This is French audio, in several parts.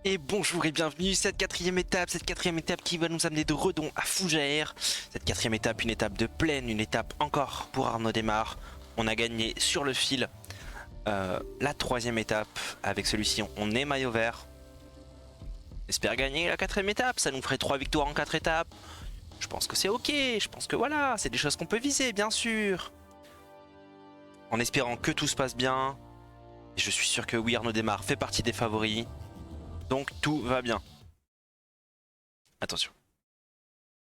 Et bonjour et bienvenue, cette quatrième étape qui va nous amener de Redon à Fougères. Cette quatrième étape, une étape de plaine, une étape encore pour Arnaud Démarre. On a gagné sur le fil la troisième étape. Avec celui-ci, on est maillot vert. Espère gagner la quatrième étape, ça nous ferait 3 victoires en 4 étapes. Je pense que c'est ok, je pense que voilà, c'est des choses qu'on peut viser bien sûr. En espérant que tout se passe bien. Et je suis sûr que oui, Arnaud Démarre fait partie des favoris. Donc tout va bien. Attention.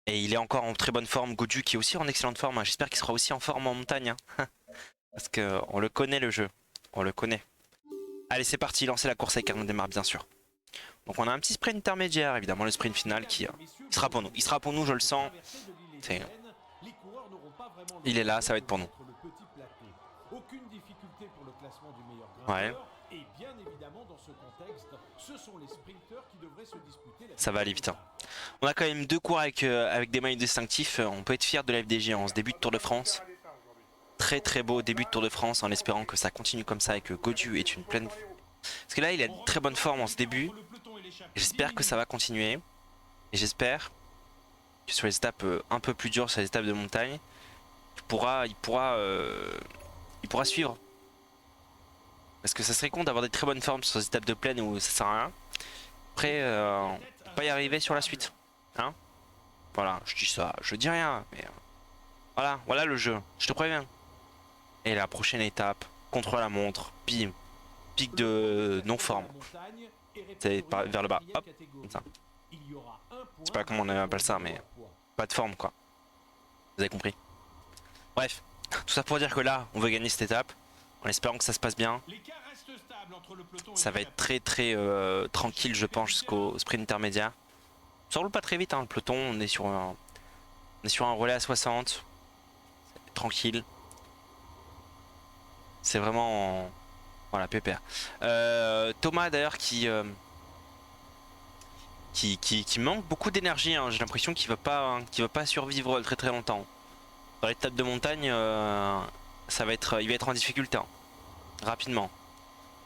Et il est encore en très bonne forme. Goju qui est aussi en excellente forme. Hein. J'espère qu'il sera aussi en forme en montagne. Hein. Parce qu'on le connaît le jeu. On le connaît. Allez, c'est parti. Lancer la course avec Arnaud Démarre, bien sûr. Donc on a un petit sprint intermédiaire. Évidemment, le sprint final qui il sera pour nous. Il sera pour nous, je le sens. Il est là, ça va être pour nous. Aucune difficulté pour le classement du meilleur Ouais. grimpeur. Et bien évidemment, dans ce contexte, ce sont les sprinteurs qui devraient se disputer la Ça va aller vite. Hein. On a quand même deux cours avec des maillots distinctifs. On peut être fier de la FDJ en ce début de Tour de France. Très très beau début de Tour de France en espérant que ça continue comme ça et que Goju est une pleine... Parce que là, il a une très bonne forme en ce début. J'espère que ça va continuer. Et j'espère que sur les étapes un peu plus dures, sur les étapes de montagne, il pourra suivre. Parce que ça serait con d'avoir des très bonnes formes sur les étapes de plaine où ça sert à rien. Après, on peut pas y arriver sur la suite. Hein? Voilà, je dis ça, je dis rien. Mais voilà le jeu, je te préviens. Et la prochaine étape, contre la montre, bim, pic de non-forme. C'est vers le bas, hop, comme ça. Je sais pas comment on appelle ça, mais pas de forme quoi. Vous avez compris. Bref, tout ça pour dire que là, on veut gagner cette étape, en espérant que ça se passe bien. Ça va être très très tranquille, je pense, jusqu'au sprint intermédiaire. Ça roule pas très vite, hein, le peloton, on est sur un relais à 60. Tranquille. C'est vraiment... Voilà, pépère. Thomas d'ailleurs qui manque beaucoup d'énergie. Hein. J'ai l'impression qu'il va pas survivre très très longtemps. Dans l'étape de montagne, il va être en difficulté. Hein. Rapidement.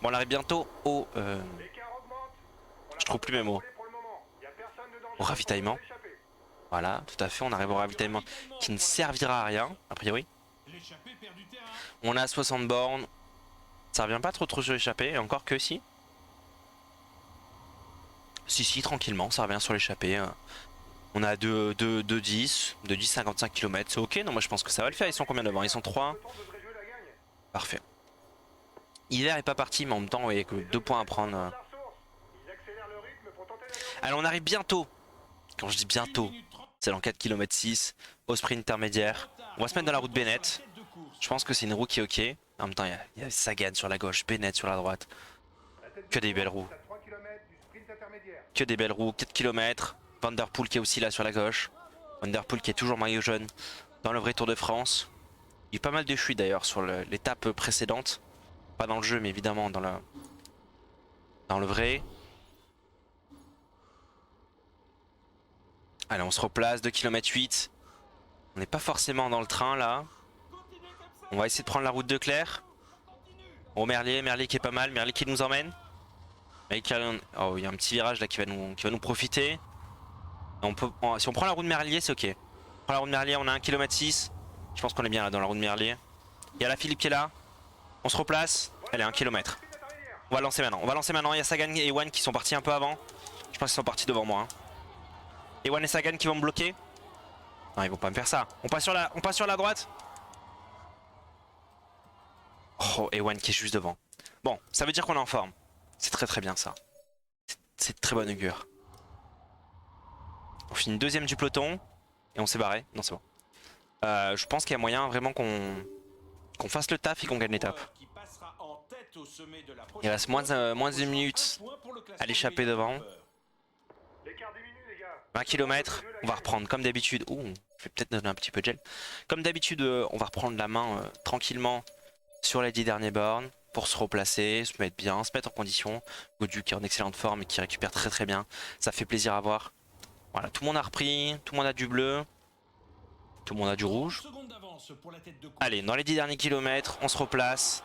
Bon, on arrive bientôt au... je trouve plus mes mots. Au ravitaillement. Voilà, tout à fait, on arrive au ravitaillement qui ne servira à rien, a priori. On a 60 bornes. Ça revient pas trop sur l'échappée, encore que si. Si, tranquillement, ça revient sur l'échappée. On a 2,10, 55 km, c'est ok. Non, moi je pense que ça va le faire. Ils sont combien devant? Ils sont 3. Parfait. Hiver est pas parti, mais en même temps, il y a que 2 points à prendre. Allez, on arrive bientôt. Quand je dis bientôt, c'est dans 4 km 6, au sprint intermédiaire. On va se mettre dans la route Bennett. Je pense que c'est une roue qui est ok. En même temps, il y a Sagan sur la gauche, Bennett sur la droite. Que des belles roues. Que des belles roues, 4 km. Van Der Poel qui est aussi là sur la gauche. Van Der Poel qui est toujours maillot jaune dans le vrai Tour de France. Il y a eu pas mal de fuites d'ailleurs sur l'étape précédente. Pas dans le jeu, mais évidemment dans le vrai. Allez, on se replace, 2 km 8. On n'est pas forcément dans le train là. On va essayer de prendre la route de Claire. Oh, Merlier qui est pas mal, Merlier qui nous emmène. Oh, il y a un petit virage là qui va nous profiter. Si on prend la route de Merlier, c'est ok. On prend la route de Merlier, on a 1 km 6. Je pense qu'on est bien là dans la route de Merlier. Il y a la Philippe qui est là. On se replace. Elle est 1 km. On va lancer maintenant. Il y a Sagan et Ewan qui sont partis un peu avant. Je pense qu'ils sont partis devant moi. Hein. Ewan et Sagan qui vont me bloquer. Non, ils vont pas me faire ça. On passe sur la droite. Oh, Ewan qui est juste devant. Bon, ça veut dire qu'on est en forme. C'est très très bien ça. C'est très bon augure. On finit deuxième du peloton. Et on s'est barré. Non, c'est bon. Je pense qu'il y a moyen vraiment qu'on fasse le taf et qu'on gagne l'étape. Il reste moins d'une minute à l'échapper devant. 20 km, on va reprendre comme d'habitude. Ouh, je vais peut-être donner un petit peu de gel. Comme d'habitude, on va reprendre la main tranquillement sur les 10 dernières bornes pour se replacer, se mettre bien, se mettre en condition. Godu qui est en excellente forme et qui récupère très très bien. Ça fait plaisir à voir. Voilà, tout le monde a repris, tout le monde a du bleu, tout le monde a du rouge. Allez, dans les 10 derniers kilomètres, on se replace.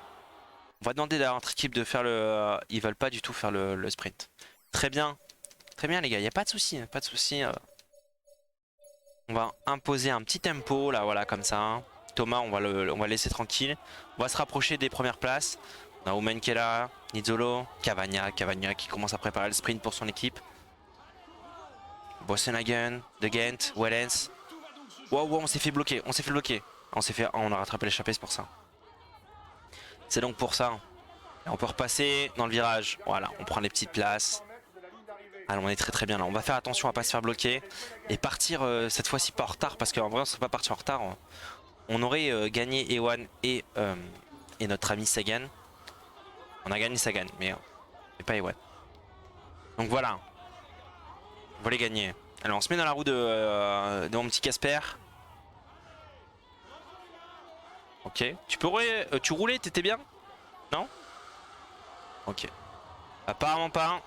On va demander à notre équipe de faire le... ils veulent pas du tout faire le sprint. Très bien. Très bien les gars, il n'y a pas de souci, pas de souci. On va imposer un petit tempo là, voilà, comme ça. Thomas, on va le laisser tranquille. On va se rapprocher des premières places. On a Omen qui est là, Nizzolo, Cavagna qui commence à préparer le sprint pour son équipe. Bossenhagen, De Gent, Wellens. Wow, wow, on s'est fait bloquer, on s'est fait bloquer. On a rattrapé l'échappée, c'est pour ça. C'est donc pour ça. Et on peut repasser dans le virage. Voilà, on prend les petites places. Alors on est très très bien là. On va faire attention à pas se faire bloquer. Et partir cette fois-ci pas en retard. Parce qu'en vrai on serait pas parti en retard. On aurait gagné Ewan et notre ami Sagan. On a gagné Sagan mais pas Ewan. Donc voilà. On va les gagner. Alors on se met dans la roue de mon petit Casper. Ok. Tu roulais, t'étais bien? Non? Ok. Apparemment pas.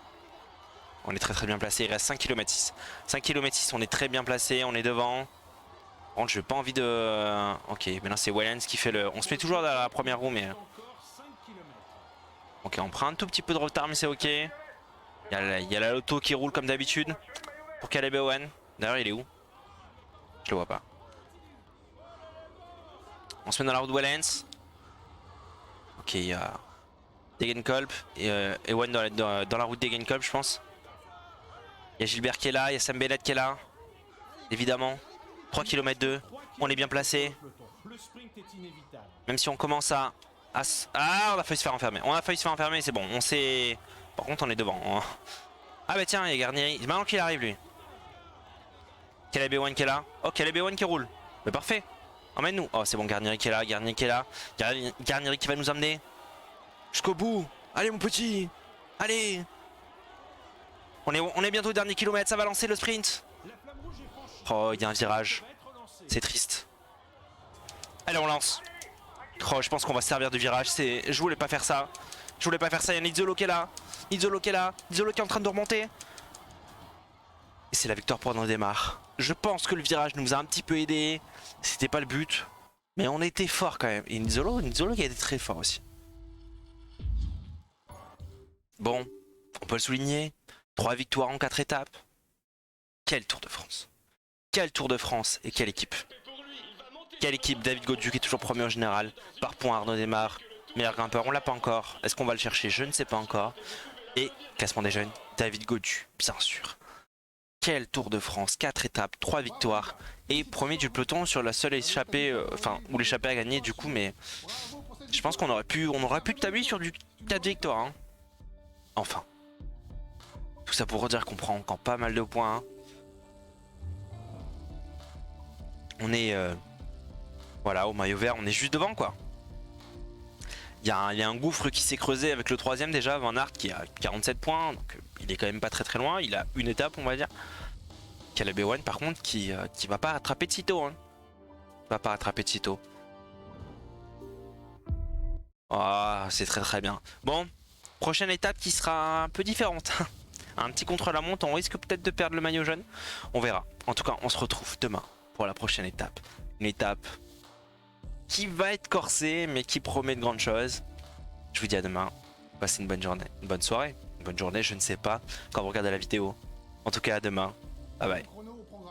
On est très très bien placé, il reste 5 km 6. 5 km 6, on est très bien placé, on est devant. Bon, j'ai pas envie de... Ok, maintenant c'est Wellens qui fait le... On se met toujours dans la première roue mais... Ok, on prend un tout petit peu de retard mais c'est ok. Il y a la loto qui roule comme d'habitude. Pour Caleb Ewan. D'ailleurs il est où? Je le vois pas. On se met dans la roue de Wellens. Ok, il y a... Degenkolb et Ewan dans la route Degenkolb je pense. Il y a Gilbert qui est là, il y a Sam Bennett qui est là. Évidemment. 3 km 2. On est bien placé. Même si on commence à... Ah, on a failli se faire enfermer. On a failli se faire enfermer, c'est bon. On sait... Par contre, on est devant. Ah bah tiens, il y a Garnier. C'est maintenant qu'il arrive lui. Caleb Ewan qui est là. Oh, Caleb Ewan qui roule. Mais parfait. Emmène-nous. Oh, c'est bon, Garnier qui est là. Garnier qui est là. Garnier qui va nous emmener jusqu'au bout. Allez, mon petit. Allez. On est bientôt au dernier kilomètre, ça va lancer le sprint. Oh, il y a un virage. C'est triste. Allez, on lance. Oh, je pense qu'on va se servir du virage. Je voulais pas faire ça. Je voulais pas faire ça. Il y a Nizzolo qui est là. Nizzolo qui est là. Nizzolo qui est en train de remonter. Et c'est la victoire pour Nodemar. Je pense que le virage nous a un petit peu aidé. C'était pas le but. Mais on était fort quand même. Et Nizzolo qui a été très fort aussi. Bon, on peut le souligner. 3 victoires en 4 étapes. Quel Tour de France. Quel Tour de France et quelle équipe. Quelle équipe. David Gaudu qui est toujours premier au général. Par point Arnaud Démare. Meilleur grimpeur, on l'a pas encore. Est-ce qu'on va le chercher? Je ne sais pas encore. Et classement des jeunes, David Gaudu, bien sûr. Quel Tour de France. 4 étapes, 3 victoires. Et premier du peloton sur la seule échappée. Enfin, où l'échappée a gagné du coup. Mais je pense qu'on aurait pu tabler sur du 4 victoires. Hein. Enfin. Tout ça pour dire qu'on prend encore pas mal de points. Hein. On est voilà, au maillot vert, on est juste devant quoi. Il y a un gouffre qui s'est creusé avec le troisième déjà, Van Aert qui a 47 points. Donc il est quand même pas très très loin, il a une étape on va dire. Caleb Ewan par contre qui va pas rattraper de sitôt. Hein. Va pas rattraper de sitôt. Ah, c'est très très bien. Bon, prochaine étape qui sera un peu différente. Un petit contre-la-montre, on risque peut-être de perdre le maillot jaune. On verra. En tout cas, on se retrouve demain pour la prochaine étape. Une étape qui va être corsée, mais qui promet de grandes choses. Je vous dis à demain. Passez une bonne journée, une bonne soirée. Une bonne journée, je ne sais pas, quand vous regardez la vidéo. En tout cas, à demain. Bye bye.